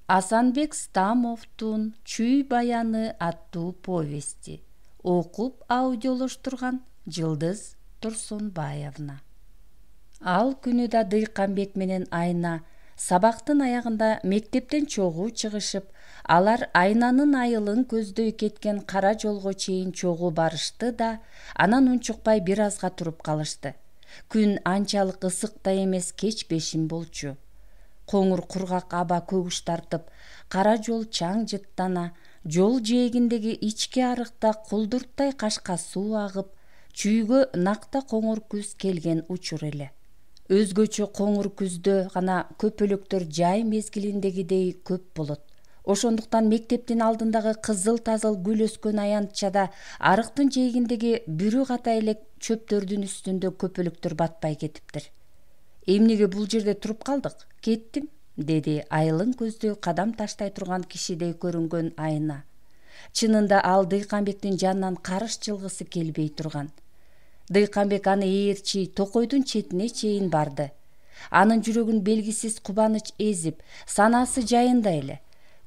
Асанбек Стамовдун «Чүй баяны» аттуу повести. Окуп аудиолоштурган Жылдыз Турсунбаевна. Ал күнү да Дыйканбек менен Айна сабактын аягында мектептен чогуу чыгышып, алар Айнанын айылын көздөй кеткен кара жолго чейин чогуу барышты да, анан унчукпай бир азга туруп калышты. Күн анчалык ысык да эмес, кеч бешин болчу. Коңур кургак аба көгүш тартып, кара жол чаң жыттана, жол жээгиндеги ички арыкта кулдурттай кашка суу агып, чүйгө накта коңур күз келген учур эле. Өзгөчө коңур күздө гана көпөлөктөр жай мезгилиндегидей көп болот. Ошондуктан мектептин алдындагы кызыл-тазыл гүл өскөн аянтчада арыктын жээгиндеги бүрү ката элек чөптөрдүн үстүндө көпөлөктөр батпай кетиптир. Эмнеге бул жерде туруп калдык? Кеттим, деди айылын көздөй кадам таштай турган кишидей көрүнгөн Айна. Чынында ал Дыйканбектин жанынан карыш жылгысы келбей турган. Дыйканбек аны ээрчи токойдун четине чейин барды. Анын жүрөгүн белгисиз кубаныч эзип, санаасы жайында эле.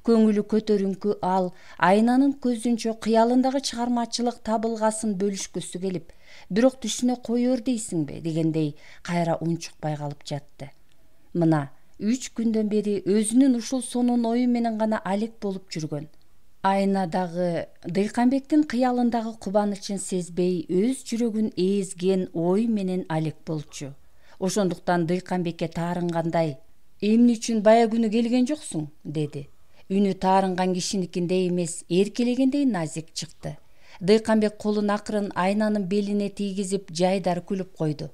Көңүлү көтөрүңкү ал Айнанын көзүнчө кыялындагы чыгармачылык табылгасын бөлүшкүсү келип, бирок түшүнө коёр дейсиңби дегендей кайра унчукпай калып жатты. Мына 3 күндөн бери өзүнүн ушул сонун ою менен гана алек болуп жүргөн. Айна дагы Дыйканбектин кыялындагы кубанычын сезбей, өз жүрөгүн эзген ой менен алек болчу. Ошондуктан Дыйканбекке таарынгандай: "Эмне үчүн бая күнү келген жоксуң?" деди. Үнү таарынган кишиникиндей эмес, эркелегендей назик чыкты. Дыйканбек колун акырын Айнанын белине тийгизип жайдар күлүп койду.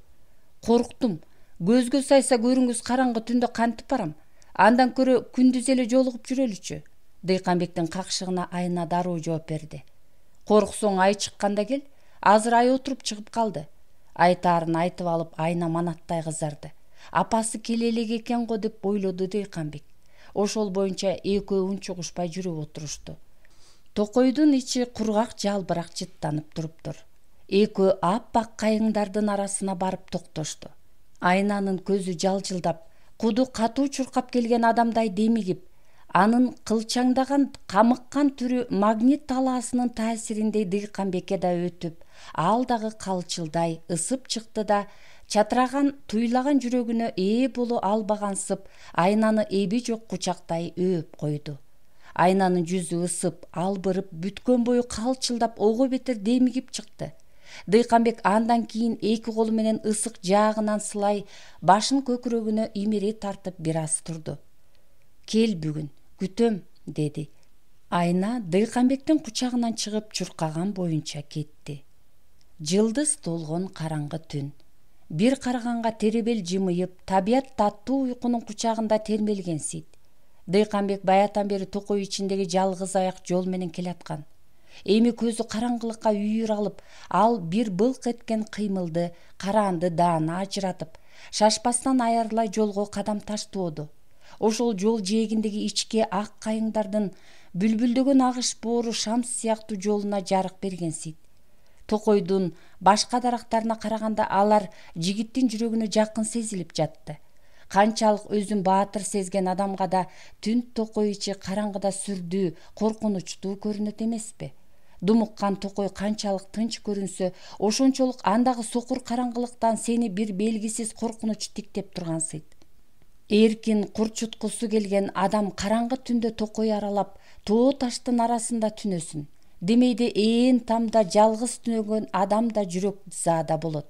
"Корктум. Көзгө сайса көрүңүз караңгы түндө кантип барам? Андан көрө күндүз эле жолугуп жүрөлүчү." Дыйканбектин какшыгына Айна дароо жооп берди. "Корксоң ай чыкканда кел. Азыр ай отуруп чыгып калды." Айтаарын айтып алып Айна манаттай кызарды. Апасы келе элек экен го деп ойлоду Дыйканбек. Ошол боюнча экөө унчугушпай жүрүп отурушту. Токойдун ичи кургак жалбырак жыттанып туруптур. Экөө аппак кайыңдардын арасына барып токтошту. Айнанын көзү жалжылдап, куду катуу чуркап келген адамдай демигип, анын кылчаңдаган, камыккан түрү магнит талаасынын таасириндей Дыйканбекке да өтүп, ал дагы калчылдай ысып чыкты да, чатыраган, туйлаган жүрөгүнө ээ боло албагансып, Айнаны эби жок кучактай өөп койду. Айнанын жүзү ысып, албырып, бүткөн бою калчылдап, ого бетер демигип чыкты. Дыйканбек андан кийин эки колу менен ысык жаагынан сылай башын көкүрөгүнө имири тартып бир аз турду. "Кел бүгүн, күтөм", деди. Айна Дыйканбектин кучагынан чыгып чуркаган боюнча кетти. Жылдыз толгон караңгы түн. Бир караганга теребел жымыйып, табият таттуу уйкунун кучагында термелгенсийт. Дыйканбек баятан бери токой ичиндеги жалгыз аяк жол менен келаткан. Эми көзү караңгылыкка үйүр алып, ал бир былк эткен кыймылды, караанды даана ажыратып, шашпастан аярылай жолго кадам таштоодо. Ошол жол жээгиндеги ички ак кайыңдардын бүлбүлдөгөн агыш боору шам сыяктуу жолуна жарык бергенсийт. Токойдун башка дарактарына караганда алар жигиттин жүрөгүнө жакын сезилип жатты. Канчалык өзүн баатыр сезген адамга да түн токой ичи караңгыда сүрдүү, коркунучтуу көрүнөт эмеспи? Думуккан токой канчалык тынч көрүнсө, ошончолук андагы сокур караңгылыктан сени бир белгисиз коркунуч тиктеп тургансыйт. Эркин курчуткусу келген адам караңгы түндө токой аралап, тоо таштын арасында түнөсүн. Демейде ээн тамда жалгыз түнөгөн адам да жүрөк заада болот.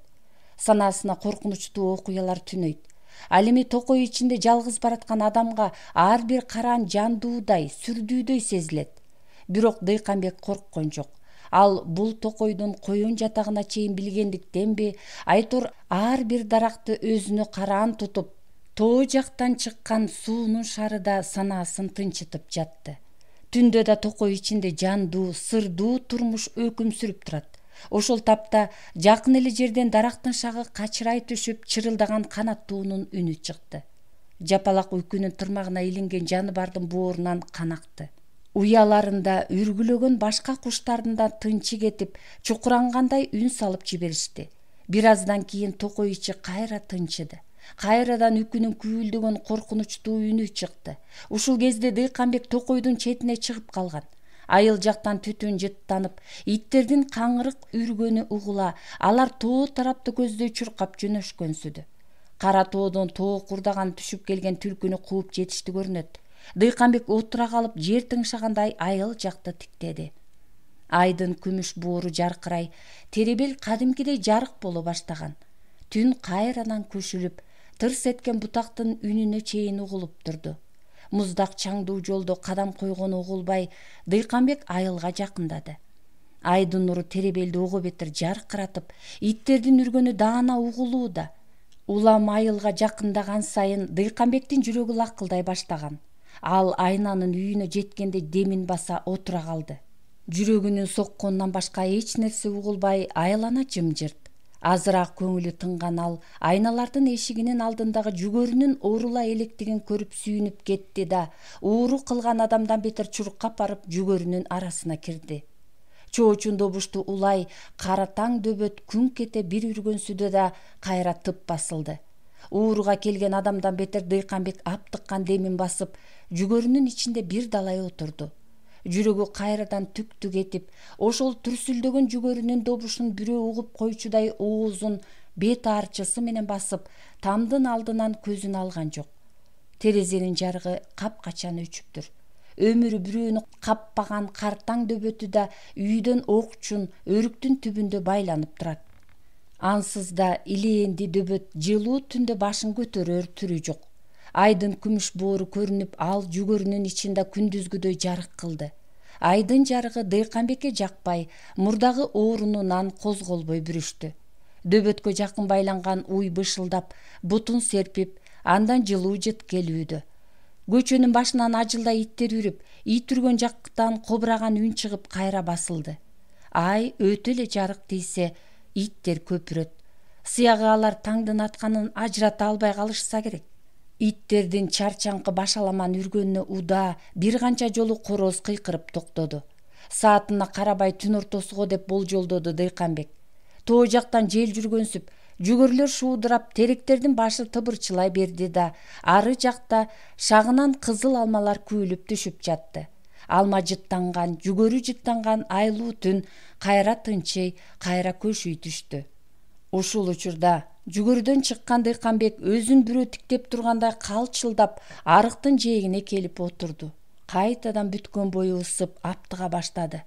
Санаасына коркунучтуу окуялар түнөйт. Ал эми токой ичинде жалгыз бараткан адамга ар бир караан жандуудай, сүрдүүдөй сезилет. Бирок Дыйканбек корккон жок. Ал бул токойдун коюн жатагына чейин билгендиктенби, айтор ар бир даракты өзүнө караан тутуп, тоо жактан чыккан суунун шары да санаасын тынчытып жатты. Түндө да токой ичинде жандуу, сырдуу турмуш өкүм сүрүп турат. Ошол тапта жакын эле жерден дарактын шагы качырай түшүп, чырылдаган канаттуунун үнү чыкты. Жапалак үйкүнүн тырмагына илинген жаныбардын боорунан кан акты. Уяларында үргүлөгөн башка куштардын да тынчы кетип, чукурангандай үн салып жиберишти. Бир аздан кийин токой ичи кайра тынчыды. Кайрадан үкүнүн күйүлдөгөн коркунучтуу үнү чыкты. Ушул кезде Дыйканбек токойдун четине чыгып калган. Айыл жактан түтүн жыттанып, иттердин каңырык үргөнү угула, алар тоо тарапты көздөй чуркап жөнөшкөнсүдү. Кара тоодон тоо курдаган түшүп келген түлкүнү кууп жетишти көрүнөт. Дыйканбек отура калып, жер тыңшагандай айыл жакты тиктеди. Айдын күмүш боору жаркырай, теребел кадимкидей жарык боло баштаган. Түн кайрадан көшүлүп, тырс эткен бутактын үнүнө чейин угулуп турду. Муздак чаңдуу жолдо кадам койгону угулбай, Дыйканбек айылга жакындады. Айдын нуру теребелди ого бетер жаркыратып, иттердин үргөнү даана угулууда. Улам айылга жакындаган сайын Дыйканбектин жүрөгү лакылдай баштаган. Ал айнанын үйүнө жеткенде демин баса отура калды. Жүрөгүнүн сокконунан башка эч нерсе угулбай, айлана жымжырт. Азыраак көңүлү тынган ал айналардын эшигинин алдындагы жүгөрүнүн оорула электигин көрүп сүйүнүп кетти да, ууру кылган адамдан бетер чуркап барып жүгөрүнүн арасына кирди. Чоочун добушту улай кара таң дөбөт күн кете бир үргөнсүдө да кайра тып басылды. Ууруга келген адамдан бетер Дыйканбек аптыккан демин басып, жүгөрүнүн ичинде бир далай отурду. Жүрөгү кайрадан түк этип, ошол түрсүлдөгөн жүгөрүнүн добушун бирөө угуп койчудай оозун бет арчысы менен басып, тамдын алдынан көзүн алган жок. Терезенин жарыгы капкачан өчүптүр. Өмүрү бирөөнү каппаган картаң дөбөтү да үйдөн окчун өрүктүн түбүндө байланып турат. Ансыз да илээнди дөбөт жылуу түндө башын көтөрөр түрү жок. Айдын күмүш боору көрүнүп, ал жүгөрүнүн ичинде күндүзгүдөй жарык кылды. Айдын жарыгы Дыйканбекке жакпай, мурдагы оорунунан козголбой бүрүштү. Дөбөткө жакын байланган уй бышылдап, бутун серпип, андан жылуу жыт келүүдө. Көчөнүн башынан ажылдай иттер үрүп, ит үргөн жактан кобураган үн чыгып кайра басылды. Ай өтө эле жарык тийсе, иттер көпүрөт. Сыягы алар таңдын атканын ажырата албай калышса керек. Иттердин чарчаңкы башаламан үргөнүнө уда бир канча жолу короз кыйкырып токтоду. Саатына карабай түн ортосуго деп болжолдоду Дыйканбек. Тоо жактан жел жүргөнсүп, жүгөрлөр шуудурап, теректердин башы тыбырчылай берди да, ары жакта шагынан кызыл алмалар күйүлүп түшүп жатты. Алма жыттанган, жүгөрү жыттанган айлуу түн кайра тынчый, кайра көшүй түштү. Ушул учурда жүгөрүдөн чыккан Дыйканбек өзүн бирөө тиктеп тургандай калчылдап, арыктын жээгине келип отурду. Кайтадан бүткөн бою ысып, аптыга баштады.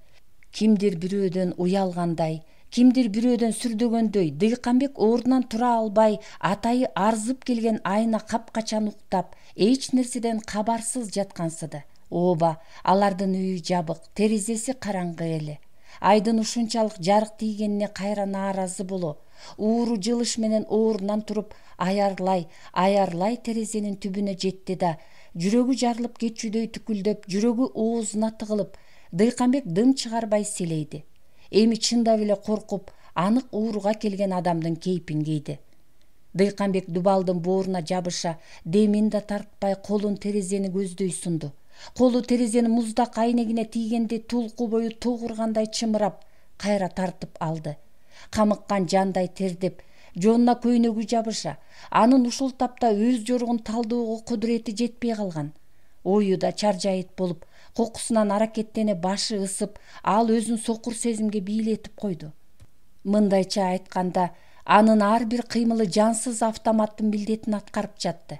Кимдир бирөөдөн уялгандай, кимдир бирөөдөн сүрдөгөндөй Дыйканбек ордунан тура албай, атайы арзып келген айна капкачан уктап, эч нерседен кабарсыз жаткансыды. Ооба, алардын үйү жабык, терезеси караңгы эле. Айдын ушунчалык жарык тийгенине кайра нааразы боло, ууру жылыш менен ордунан туруп, аярлай терезенин түбүнө жетти да, жүрөгү жарылып кетчүдөй түкүлдөп, жүрөгү оозуна тыгылып, Дыйканбек дым чыгарбай селейди. Эми чындап эле коркуп, анык ууруга келген адамдын кейпин кийди. Дыйканбек дубалдын бооруна жабыша, демин да тартпай колун терезени көздөй сунду. Колу терезенин муздак айнегине тийгенде тулку бою тогургандай чымырап, кайра тартып алды. Камыккан жандай тердеп, жонуна көйнөгү жабыша, анын ушул тапта өз жоругун талдоого кудурети жетпей калган. Ою да чаржайыт болуп, кокусунан аракеттене башы ысып, ал өзүн сокур сезимге бийлетип койду. Мындайча айтканда, анын ар бир кыймылы жансыз автоматтын милдетин аткарып жатты.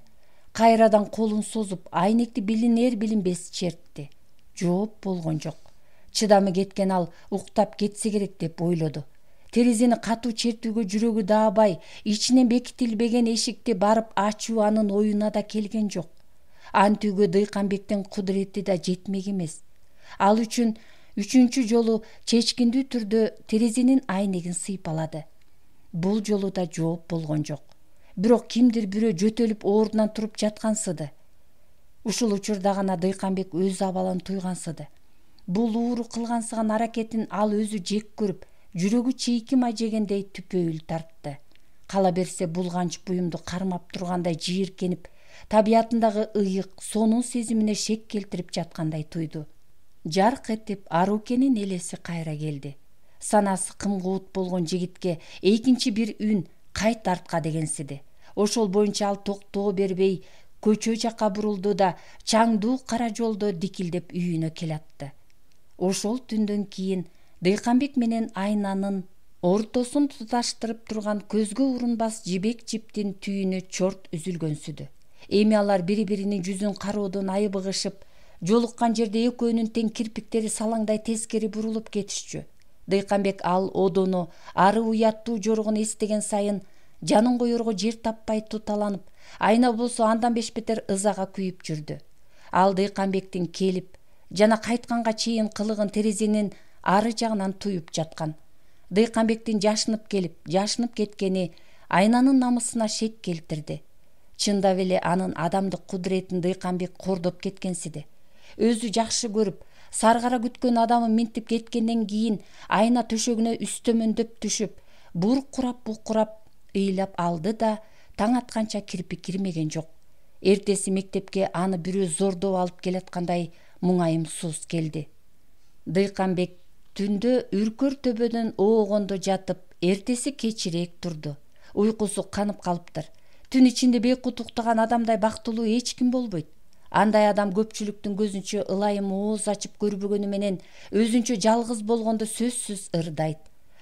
Кайрадан колун созуп, айнекти билинер-билинбес чертти. Жооп болгон жок. Чыдамы кеткен ал уктап кетсе керек деп ойлоду. Терезени катуу чертүүгө жүрөгү даабай, ичинен бекитилбеген эшикти барып ачуу анын оюна да келген жок. Антүүгө Дыйканбектин кудурети да жетмек эмес. Ал үчүн үчүнчү жолу чечкиндүү түрдө терезенин айнегин сыйпалады. Бул жолу да жооп болгон жок. Бирок кимдир бирөө жөтөлүп ордунан туруп жаткансыды. Ушул учурда гана Дыйканбек өз абалын туйгансыды. Бул ууру кылгансыган аракетин ал өзү жек көрүп, жүрөгү чийки май жегендей түпөйүл тартты. Кала берсе булганч буюмду кармап тургандай жийиркенип, табиятындагы ыйык, сонун сезимине шек келтирип жаткандай туйду. Жарк этип Арукенин элеси кайра келди. Санасы кымгуут болгон жигитке экинчи бир үн кайт артка дегенсиди. Ошол боюнча ал токтоо бербей көчө жакка бурулду да чаңдуу кара жолдо дикилдеп үйүнө келатты. Ошол түндөн кийин Дыйканбек менен Айнанын ортосун туташтырып турган көзгө урунбас жибек жиптин түйүнү чорт үзүлгөнсүдү. Эми алар бири-биринин жүзүн кароодон айбыгышып, жолуккан жерде экөөнүн тең кирпиктери салаңдай тескери бурулуп кетишчү. Дыйканбек ал одону ары уяттуу жорогун эстеген сайын жанын коерго жер таппай туталанып, Айна болсо андан бешбетер ызага күйүп жүрдү. Ал Дыйканбектин келип жана кайтканга чейин кылыгын терезенин ары жагынан туюп жаткан. Дыйканбектин жашынып келип, жашынып кеткени Айнанын намысына шек келтирди. Чындап эле анын адамдык кудуретин Дыйканбек кордоп кеткенсиди. Өзү жакшы көрүп, саргара күткөн адамы минтип кеткенден кийин Айна төшөгүнө үстөмөндөп түшүп, буркурап ыйлап алды да таң атканча кирпик кирмеген жок. Эртеси мектепке аны бирөө зордоп алып келаткандай муңайымсыз келди. Дыйканбек түндө үркөр төбөдөн оогондо жатып, эртеси кечирээк турду. Уйкусу канып калыптыр. Түн ичинде бейкут уктаган адамдай бактылуу эч ким болбойт. Андай адам көпчүлүктүн көзүнчө ылайым ооз ачып көрбөгөнү менен өзүнчө жалгыз болгондо сөзсүз ырдайт.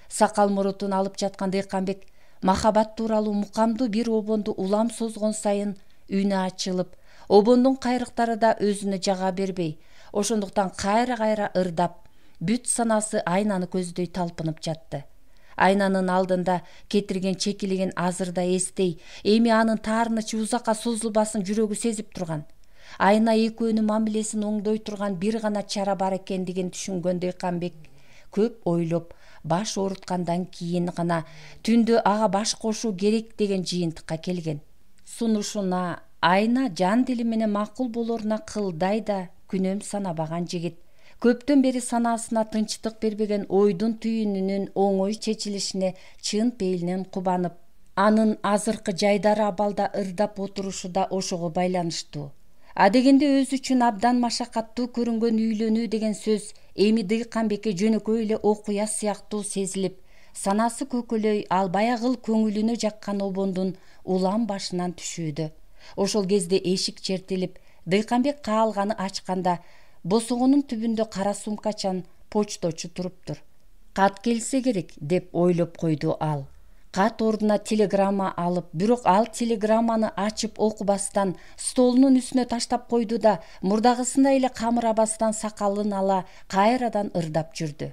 Сакал мурутун алып жаткан Дыйканбек махабат тууралуу мукамдуу бир обонду улам созгон сайын үнү ачылып, обондун кайрыктары да өзүнө жага бербей, ошондуктан кайра-кайра ырдап, бүт санасы Айнаны көздөй талпынып жатты. Айнанын алдында кетирген чекилигин азыр да эстей, эми анын таарынычы узакка созулбасын жүрөгү сезип турган. Айна экөөнүн мамилесин оңдой турган бир гана чара бар экендигин түшүнгөн Дыйканбек көп ойлоп, баш ооруткандан кийин гана түндө ага баш кошуу керек деген жыйынтыкка келген. Сунушуна Айна жан дили менен макул болоруна кылдай да күнөм санабаган жигит. Көптөн бери санаасына тынчтык бербеген ойдун түйүнүнүн оңой чечилишине чын пейилинен кубанып, анын азыркы жайдары абалда ырдап отурушу да ошого байланыштуу. Адегенде өзү үчүн абдан машакаттуу көрүнгөн үйлөнүү деген сөз эми Дыйканбекке жөнөкөй эле окуя сыяктуу сезилип, санасы көкөлөй албай агыл көңүлүнө жаккан обондун улам башынан түшүүдө. Ошол кезде эшик чертилип, Дыйканбек каалганы ачканда босогонун түбүндө кара сумкачан почточу туруптур. Кат келсе керек деп ойлоп койду ал. Кат ордуна телеграмма алып, бирок ал телеграмманы ачып окубастан столунун үстүнө таштап койду да мурдагысындай эле камырабастан сакалын ала кайрадан ырдап жүрдү.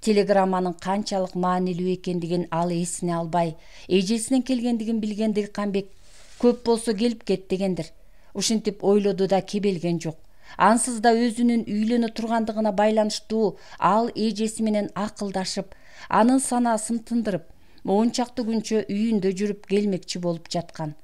Телеграмманын канчалык маанилүү экендигин ал эсине албай, эжесинен келгендигин билген Дыйканбек көп болсо келип кет дегендир. Ушинтип ойлоду да кебелген жок. Ансыз да өзүнүн үйлөнө тургандыгына байланыштуу ал эжеси менен акылдашып, анын санаасын тындырып, мончакты күнчө үйүндө жүрүп келмекчи болуп жаткан.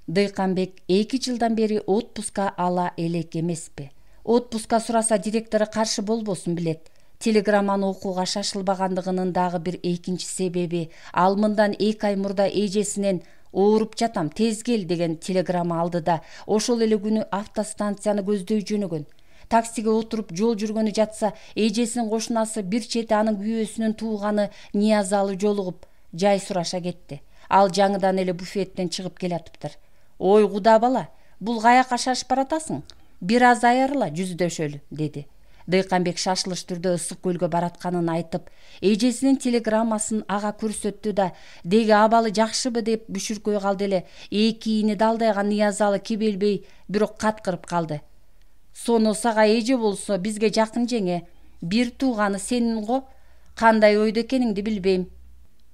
Дыйканбек 2 жылдан бери отпуска ала элек эмеспи. Отпуска сураса директору каршы болбосун билет. Телеграмманы окууга шашылбагандыгынын дагы бир экинчи себеби, ал мындан 2 ай мурда эжесинен ооруп жатам, тез кел деген телеграмма алды да, ошол эле күнү автостанцияны көздөй жөнөгөн. Таксиге отуруп жол жүргөнү жатса, эжесинин кошунасы бир чети анын күйөөсүнүн тууганы Ниязалы жолугуп, жай сураша кетти. Ал жаңыдан эле буфеттен чыгып келатыптыр. Ой куда бала, бул каяка шашып баратасың? Бир аз айырыла жүздөшөлү, деди. Дыйканбек шашылыш түрдө ысык көлгө баратканын айтып, эжесинин телеграммасын ага көрсөттү да, деги абалы жакшыбы деп бүшүркөй калды эле. Эки ини далдайган Ниязалы кебелбей, бирок каткырып калды. Соно сага эже болсо бизге жакын жеңе, бир тууганы сенин го, кандай ойдо экениңди билбейм.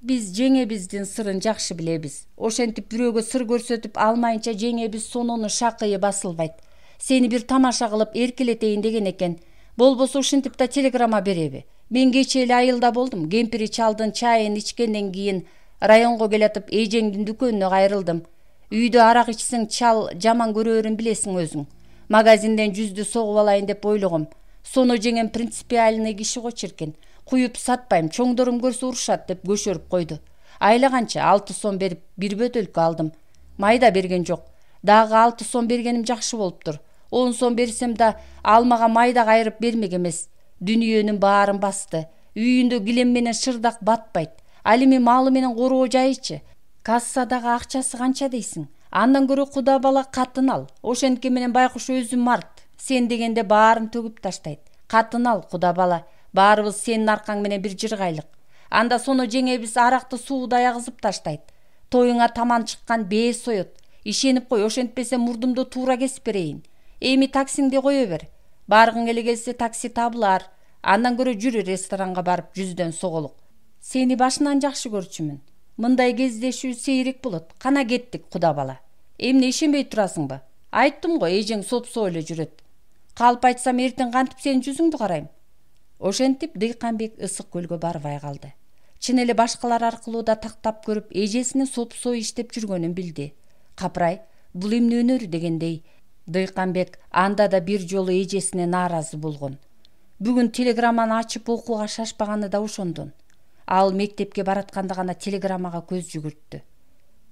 Биз жеңебиздин сырын жакшы билебиз. Ошентип бирөөгө сыр көрсөтүп алмайынча жеңебиз сонунун шакыйы басылбайт. Сени бир тамаша кылып эркелетейин деген экен. Болбосо ушинтип да телеграмма береби. Мен кечээ эле айылда болдум. Кемпири чалдын чайын ичкенден кийин районго келатып эжеңдин дүкөнүнө кайрылдым. Үйдө арак ичсең чал жаман көрөөрүн билесиң өзүң. Магазинден жүздү согуп алайын деп ойлогом. Соно жеңем принципиальный киши го чиркен. Куюп сатпайм, чоңдорум көрсө урушат деп көшөрүп койду. Айла канча 6 сом берип бир бөтөлкө алдым. Майда берген жок. Дагы 6 сом бергеним жакшы болуптур. 10 сом берсем да алмага майда кайрып бермек эмес. Дүнүйөнүн баарын басты. Үйүндө килем менен шырдак батпайт. Ал эми малы менен короо жайычы. Кассадагы акчасы канча дейсиң? Андан көрө куда бала катын ал. Ошентке менен байкуш өзү март. Сен дегенде баарын төгүп таштайт. Катын ал, куда бала. Баарыбыз сенин аркаң менен бир жыргайлык. Анда соно жеңебиз аракты суудай агызып таштайт. Тоюңа таман чыккан бээ соет. Ишенип кой, ошентпесе мурдумду туура кесип берейин. Эми таксиңди кое бер. Баргың эле келсе такси табылар. Андан көрө жүрү ресторанга барып жүздөн соголук. Сени башынан жакшы көрчүмүн. Мындай кездешүү сейрек болот. Кана кеттик, куда бала. Эмне ишенбей турасыңбы? Айттым го, эжең сопсоо эле жүрөт. Калп айтсам эртең кантип сенин жүзүңдү карайм? Ошентип Дыйканбек ысык көлгө барбай калды. Чын эле башкалар аркылуу да тактап көрүп, эжесинин сопсоо иштеп жүргөнүн билди. Капырай, бул эмне өнөрү дегендей, Дыйканбек анда да бир жолу эжесине нааразы болгон. Бүгүн телеграмманы ачып окууга шашпаганы да ошондон. Ал мектепке баратканда гана телеграммага көз жүгүрттү.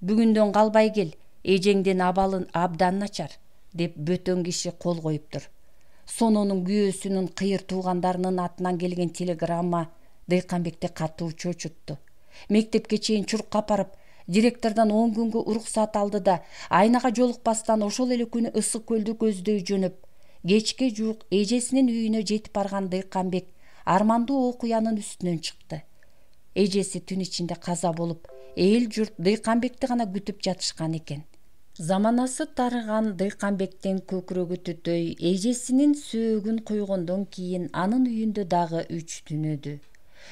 Бүгүндөн калбай кел, эжеңдин абалын абдан начар, деп бөтөн киши кол коюптур. Сононун күйөөсүнүн кыйыр туугандарынын атынан келген телеграмма Дыйканбекти катуу чочутту. Мектепке чейин чуркап барып, директордон 10 күнгө уруксат алды да, айнага жолукпастан ошол эле күнү ысык көлдү көздөй жөнөп, кечке жуук эжесинин үйүнө жетип барган Дыйканбек армандуу окуянын үстүнөн чыкты. Эжеси түн ичинде каза болуп, эл журт Дыйканбекти гана күтүп жатышкан экен. Заманасы тарыган Дыйканбектин көкүрөгү түтөй, эжесинин сөөгүн койгондон кийин анын үйүндө дагы 3 түн өдү.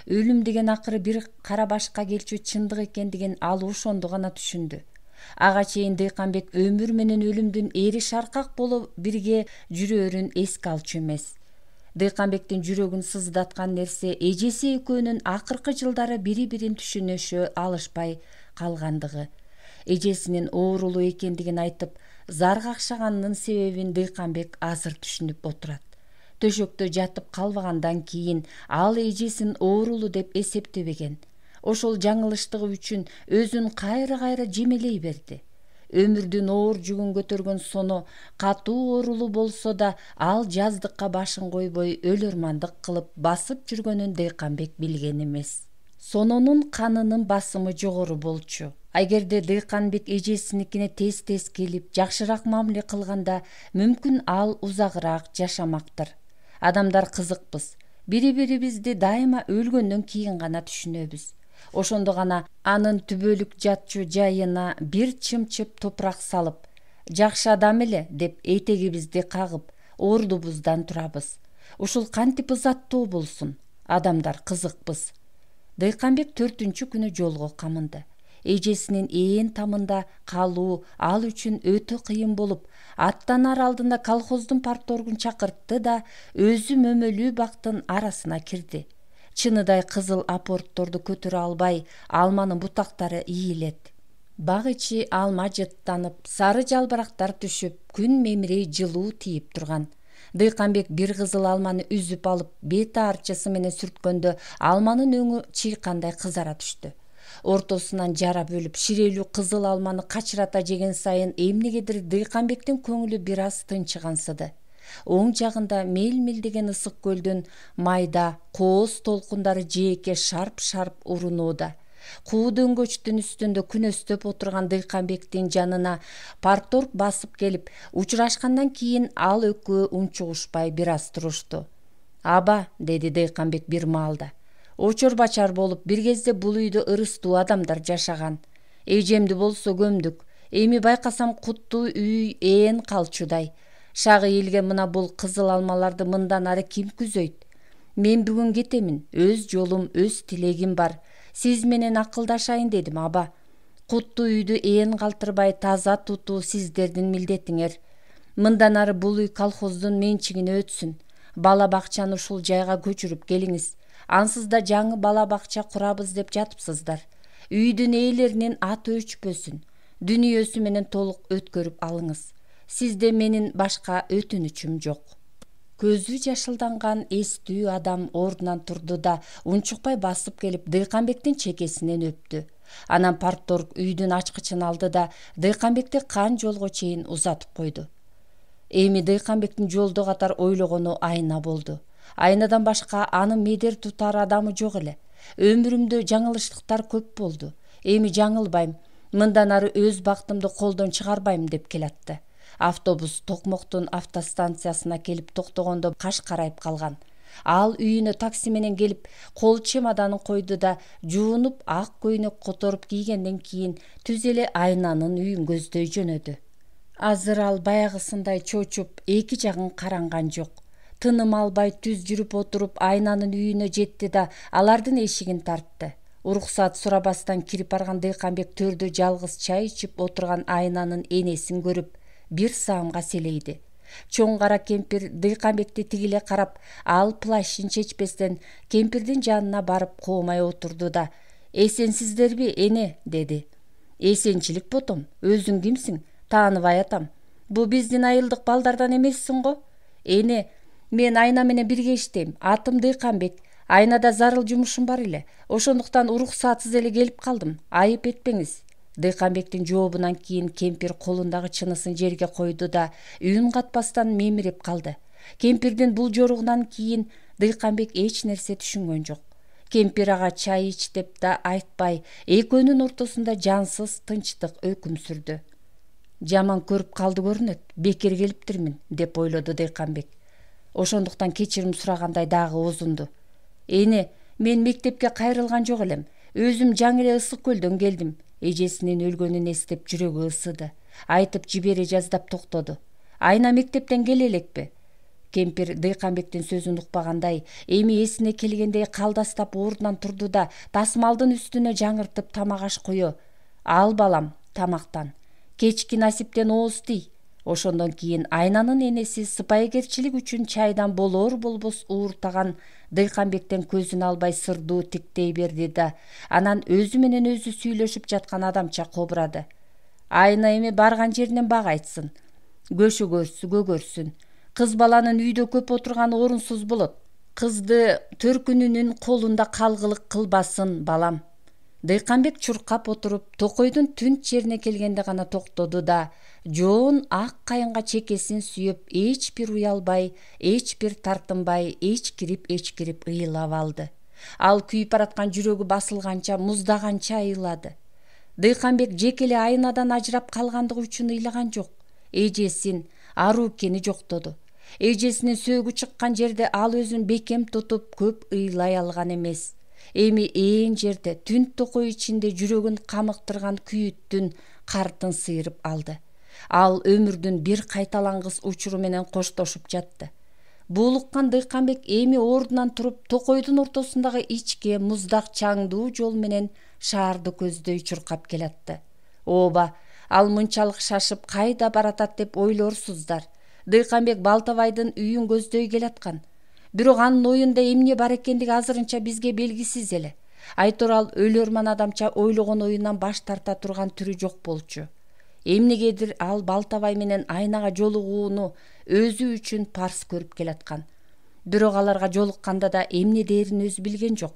Өлүм деген акыры бир кара башка келчү чындык экендигин ал ошондо гана түшүндү. Ага чейин Дыйканбек өмүр менен өлүмдүн эри шаркак болуп бирге жүрөрүн эске алчу эмес. Дыйканбектин жүрөгүн сыздаткан нерсе эжеси экөөнүн акыркы жылдары бири-бирин түшүнүшө алышпай калгандыгы. Эжесинин оорулуу экендигин айтып, зар какшаганынын себебин Дыйканбек азыр түшүнүп отурат. Төшөктө жатып калбагандан кийин ал эжесин оорулуу деп эсептебеген. Ошол жаңылыштыгы үчүн өзүн кайра-кайра жемелей берди. Өмүрдүн оор жүгүн көтөргөн соно катуу оорулуу болсо да, ал жаздыкка башын койбой өлөрмандык кылып басып жүргөнүн Дыйканбек билген эмес. Сононун канынын басымы жогору болчу. Эгерде Дыйканбек эжесиникине тез-тез келип, жакшыраак мамиле кылганда, мүмкүн ал узагыраак жашамактыр. Адамдар кызыкпыз. Бири-бирибизди дайыма өлгөндөн кийин гана түшүнөбүз. Ошондо гана анын түбөлүк жатчу жайына бир чымчып топурак салып, жакшы адам эле деп этегибизди кагып, ордубуздан турабыз. Ушул кантип ызаттуу болсун? Адамдар кызыкпыз. Дыйканбек 4-күнү күнү жолго камынды. Эжесинин ээн тамында калуу ал үчүн өтө кыйын болуп, аттанар алдында колхоздун парторгун чакыртты да өзү мөмөлүү бактын арасына кирди. Чыныдай кызыл апортторду көтөрө албай, алманын бутактары ийилет. Бак ичи алма жыттанып, сары жалбырактар түшүп, күн мемирей жылуу тийип турган. Дыйканбек бир кызыл алманы үзүп алып, бет аарчысы менен сүрткөндө алманын өңү чыйкандай кызара түштү. Ортосунан жара бөлүп, ширелүү кызыл алманы качырата жеген сайын эмнегедир Дыйканбектин көңүлү бир аз тынчыгансыды. Оң жагында мел-мелдеген ысык көлдүн майда кооз толкундары жээкке шарп-шарп урунууда. Куу дөңгөчтүн үстүндө күнөстөп отурган Дыйканбектин жанына парторг басып келип, учурашкандан кийин ал экөө унчугушпай бир аз турушту. «Аба», деди Дыйканбек бир маалда. «Очор-бачар болуп, бир кезде бул үйдө ырыстуу адамдар жашаган. Эжемди болсо көмдүк. Эми байкасам куттуу үй ээн калчудай. Шагы элге мына бул кызыл алмаларды мындан ары ким күзөйт? Мен бүгүн кетемин. Өз жолум, өз тилегим бар. Сиз менен акылдашайын дедим, аба. Куттуу үйдү ээн калтырбай таза тутуу сиздердин милдетиңер. Мындан ары бул үй колхоздун менчигине өтсүн. Бала бакчаны ушул жайга көчүрүп келиңиз. Ансыз да жаңы бала бакча курабыз деп жатыпсыздар. Үйдүн ээлеринин аты өчпөсүн. Дүнүйөсү менен толук өткөрүп алыңыз. Сизде менин башка өтүнүчүм жок». Көзү жашылданган эстүү адам ордунан турду да унчукпай басып келип Дыйканбектин чекесинен өптү. Анан парторг үйдүн ачкычын алды да Дыйканбекти кан жолго чейин узатып койду. Эми Дыйканбектин жолдо катар ойлогону айна болду. Айнадан башка анын медер тутар адамы жок эле. Өмүрүмдө жаңылыштыктар көп болду. Эми жаңылбайм. Мындан ары өз бактымды колдон чыгарбайм деп келатты. Автобус Токмоктун автостанциясына келип токтогондо каш карайып калган. Ал үйүнө такси менен келип, кол чемоданын койду да, жуунуп, ак көйнөк которуп кийгенден кийин түз эле Айнанын үйүн көздөй жөнөдү. Азыр ал баягысындай чочуп, эки жагын каранган жок. Тыным албай түз жүрүп отуруп Айнанын үйүнө жетти да алардын эшигин тартты. Уруксат сурабастан кирип барган Дыйканбек төрдө жалгыз чай ичип отурган Айнанын энесин көрүп, бир саамга селейди. Чоң кара кемпир Дыйканбекти тигиле карап, ал плащын чечпестен кемпирдин жанына барып коомай отурду да: "Эсенсиздерби, эне?" деди. "Эсенчилик ботом, өзүң кимсиң? Тааныбай атам. Бу биздин айылдык балдардан эмессиң го?" "Эне, мен Айна менен бирге иштейм. Атым Дыйканбек. Айнада зарыл жумушум бар эле. Ошондуктан уруксатсыз эле келип калдым. Айып этпеңиз." Дыйканбектин жообунан кийин кемпир колундагы чынысын жерге койду да үн катпастан мемирип калды. Кемпирдин бул жоругунан кийин Дыйканбек эч нерсе түшүнгөн жок. Кемпир ага чай ич деп да айтпай, экөөнүн ортосунда жансыз тынчтык өкүм сүрдү. "Жаман көрүп калды көрүнөт, бекер келиптирмин" деп ойлоду Дыйканбек. Ошондуктан кечирим сурагандай дагы озунду. "Эне, мен мектепке кайрылган жок элем. Өзүм жаңы эле Ысык көлдөн келдим." Эжесинин өлгөнүн эстеп жүрөгү ысыды. Айтып жибере жаздап токтоду. "Айна мектептен келе элекпи?" Кемпир Дыйканбектин сөзүн укпагандай, эми эсине келгендей калдастап ордунан турду да тасмалдын үстүнө жаңыртып тамак аш кое: "Ал балам, тамактан. Кечки насиптен ооз тий." Ошондон кийин Айнанын энеси сыпайыгерчилик үчүн чайдан болор болбос ууртаган Дыйканбектен көзүн албай сырдуу тиктей берди да анан өзү менен өзү сүйлөшүп жаткан адамча кобурады: "Айна эми барган жеринен бак айтсын. Көгөрсүн. Кыз баланын үйдө көп отурганы орунсуз болот. Кызды төркүнүнүн колунда калгылык кылбасын, балам." Дыйканбек чуркап отуруп, токойдун түнт жерине келгенде гана токтоду да жоон ак кайынга чекесин сүйөп, эч бир уялбай, эч бир тартынбай, эчкирип ыйлап алды. Ал күйүп бараткан жүрөгү басылганча, муздаганча ыйлады. Дыйканбек жеке эле Айнадан ажырап калгандыгы үчүн ыйлаган жок. Эжесин, Арукени жоктоду. Эжесинин сөөгү чыккан жерде ал өзүн бекем тутуп көп ыйлай алган эмес. Эми ээн жерде, түнт токой ичинде жүрөгүн камыктырган күйүттүн картын сыйрып алды. Ал өмүрдүн бир кайталангыс учуру менен коштошуп жатты. Буулуккан Дыйканбек эми ордунан туруп, токойдун ортосундагы ичке муздак чаңдуу жол менен шаарды көздөй чуркап келатты. Ооба, ал мынчалык шашып кайда баратат деп ойлорсуздар. Дыйканбек Балтабайдын үйүн көздөй келаткан. Бирок анын оюнда эмне бар экендиги азырынча бизге белгисиз эле. Айтор ал өлөрман адамча ойлогон оюнан баш тарта турган түрү жок болчу. Эмнегедир ал Балтабай менен Айнага жолугууну өзү үчүн парс көрүп келаткан. Бирок аларга жолукканда да эмне дээрин өзү билген жок.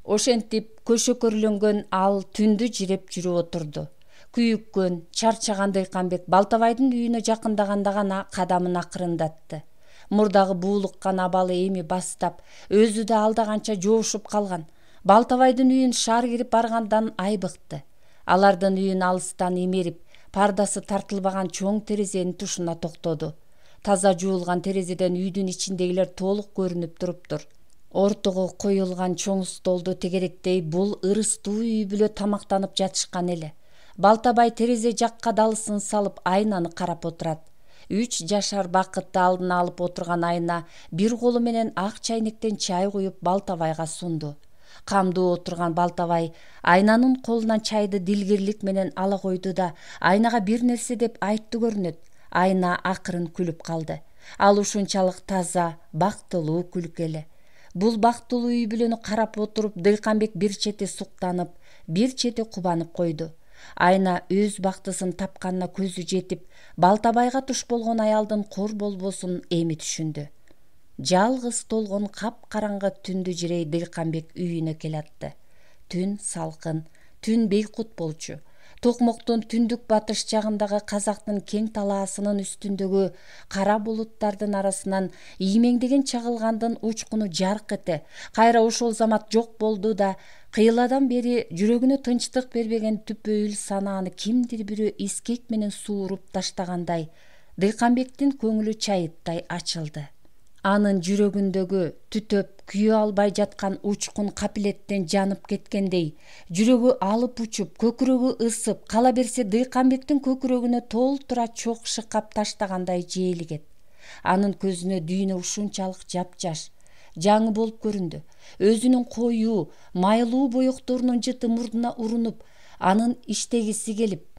Ошентип көшөкөрлөнгөн ал түндү жиреп жүрүп отурду. Күйүккөн, чарчаган Дыйканбек Балтабайдын үйүнө жакындаганда гана кадамын акырындатты. Мурдагы буулуккан абалы эми бастап, өзү да алдаганча жоошуп калган. Балтабайдын үйүн шаар кирип баргандан айбыкты. Алардын үйүн алыстан эмерип, пардасы тартылбаган чоң терезенин тушуна токтоду. Таза жуулган терезеден үйдүн ичиндегилер толук көрүнүп туруптур. Ортого коюлган чоң столду тегеректей бул ырыстуу үй бүлө тамактанып жатышкан эле. Балтабай терезе жакка далысын салып Айнаны карап отурат. 3 жашар бакытты алдына алып отурган Айна бир колу менен ак чайнектен чай куюп Балтабайга сунду. Камдуу отурган Балтабай Айнанын колунан чайды дилгирлик менен ала койду да Айнага бир нерсе деп айтты көрүнөт. Айна акырын күлүп калды. Ал ушунчалык таза, бактылуу күлкү эле. Бул бактылуу үй бүлөнү карап отуруп Дыйканбек бир чети суктанып, бир чети кубанып койду. Айна өз бактысын тапканына көзү жетип, Балтабайга туш болгон аялдын кор болбосун эми түшүндү. Жалгыз толгон капкараңгы түндү жирей Дыйканбек үйүнө келатты. Түн салкын, түн бейкут болчу. Токмоктун түндүк батыш жагындагы казактын кең талаасынын үстүндөгү кара булуттардын арасынан иймеңдеген чагылгандын учкуну жарк эте кайра ошол замат жок болду да, кыйладан бери жүрөгүнө тынчтык бербеген түпөйүл санааны кимдир бирөө эскек менен сууруп таштагандай Дыйканбектин көңүлү чайыттай ачылды. Анын жүрөгүндөгү түтөп күйө албай жаткан учкун капилеттен жанып кеткендей, жүрөгү алып учуп, көкүрөгү ысып, кала берсе Дыйканбектин көкүрөгүнө толтура чок шыкап таштагандай жээлигет. Анын көзүнө дүйнө ушунчалык жапжаш, жаңы болуп көрүндү. Өзүнүн коюу, майлуу боекторунун жыты мурдуна урунуп, анын иштегиси келип,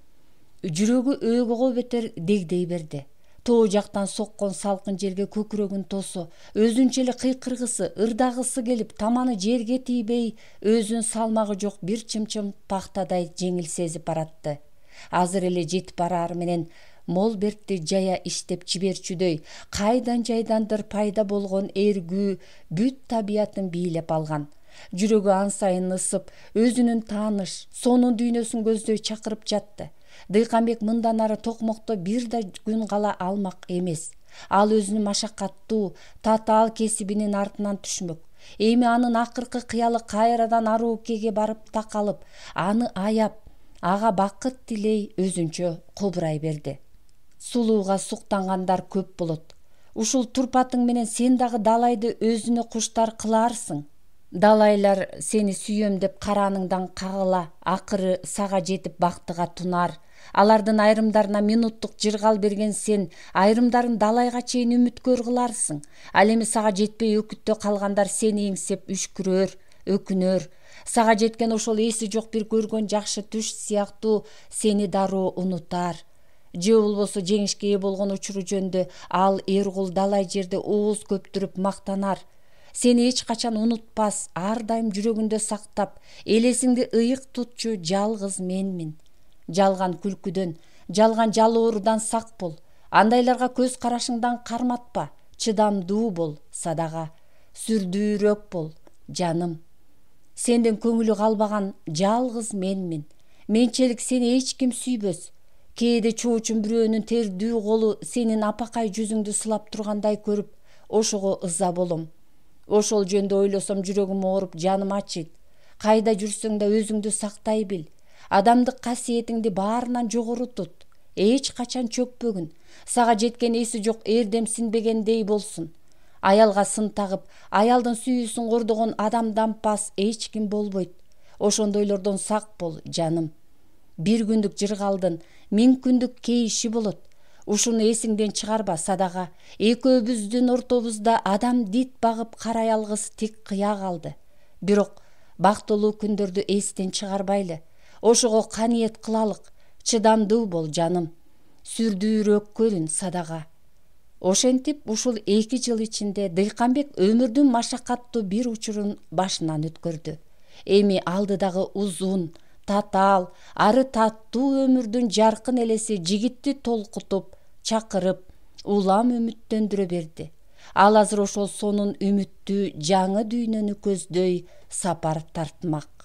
жүрөгү өөгөгө бетер дегдей берди. Тоо жактан соккон салкын жерге көкүрөгүн тосо, өзүнчө эле кыйкыргысы, ырдагысы келип, таманы жерге тийбей, өзүн салмагы жок бир чымчым пахтадай жеңил сезип баратты. Азыр эле жетип бараары менен молбертти жая иштеп жиберчүдөй, кайдан жайдандыр пайда болгон эргүү бүт табиятын бийлеп алган. Жүрөгү ан сайын ысып, өзүнүн тааныш, сонун дүйнөсүн көздөй чакырып жатты. Дыйканбек мындан ары Токмокто бир да күн кала алмак эмес. Ал өзүнүн машакаттуу, татаал кесибинин артынан түшмөк. Эми анын акыркы кыялы кайрадан Аруукеге барып такалып, аны аяп, ага бакыт тилей өзүнчө кобурай берди. Сулууга суктангандар көп болот. Ушул турпатың менен сен дагы далайды өзүнө куштар кылаарсың. Далайлар сени сүйөм деп караныңдан кагыла, акыры сага жетип бактыга тунар. Алардын айрымдарына минуттук жыргал берген сен, айрымдарын далайга чейин үмүткөр кыларсың. Ал эми сага жетпей өкүттө калгандар сени эңсеп үшкүрөр, өкүнөр. Сага жеткен ошол эси жок бир көргөн жакшы түш сыяктуу сени дароо унутар. Же болбосо жеңишке ээ болгон учуру жөнүндө ал Эргул далай жерде ооз көптүрүп мактанар. Сени эч качан унутпас, ар дайым жүрөгүндө сактап, элесиңди ыйык тутчу жалгыз менмин. Жалган күлкүдөн, жалган жалоорудан сак бол. Андайларга көз карашыңдан карматпа. Чыдамдуу бол, Садага. Сүрдүүрөөк бол, жаным. Сенден көңүлү калбаган жалгыз менмин. Менчелик сени эч ким сүйбөс. Кээде чоочун бирөөнүн тердүү колу сенин апакай жүзүңдү сылап тургандай көрүп, ошого ыза болом. Ошол жөнүндө ойлосом жүрөгүм ооруп, жаным ачыйт. Кайда жүрсөң да өзүңдү сактай бил. Адамдык касиетиңди баарынан жогору тут. Эч качан чөкпөгүн. Сага жеткен эси жок эрдем синбегендей болсун. Аялга сын тагып, аялдын сүйүүсүн кордогон адамдан пас эч ким болбойт. Ошондойлордон сак бол, жаным. Бир күндүк жыргалдын 1000 күндүк кейиши болот. Ушуну эсиңден чыгарба, Садага. Экөөбүздүн ортобузда адам дит багып карай алгыс тик кыя калды. Бирок бактылуу күндөрдү эстен чыгарбайлы. Ошого каниет кылалык. Чыдамдуу бол, жаным. Сүрдүүрөөк көрүн, Садага. Ошентип ушул 2 жыл ичинде Дыйканбек өмүрдүн машакаттуу бир учурун башынан өткөрдү. Эми алдыдагы узун, татаал, ары таттуу өмүрдүн жаркын элеси жигитти толкутуп, чакырып, улам үмүттөндүрө берди. Ал азыр ошол сонун үмүттүү жаңы дүйнөнү көздөй сапар тартмак.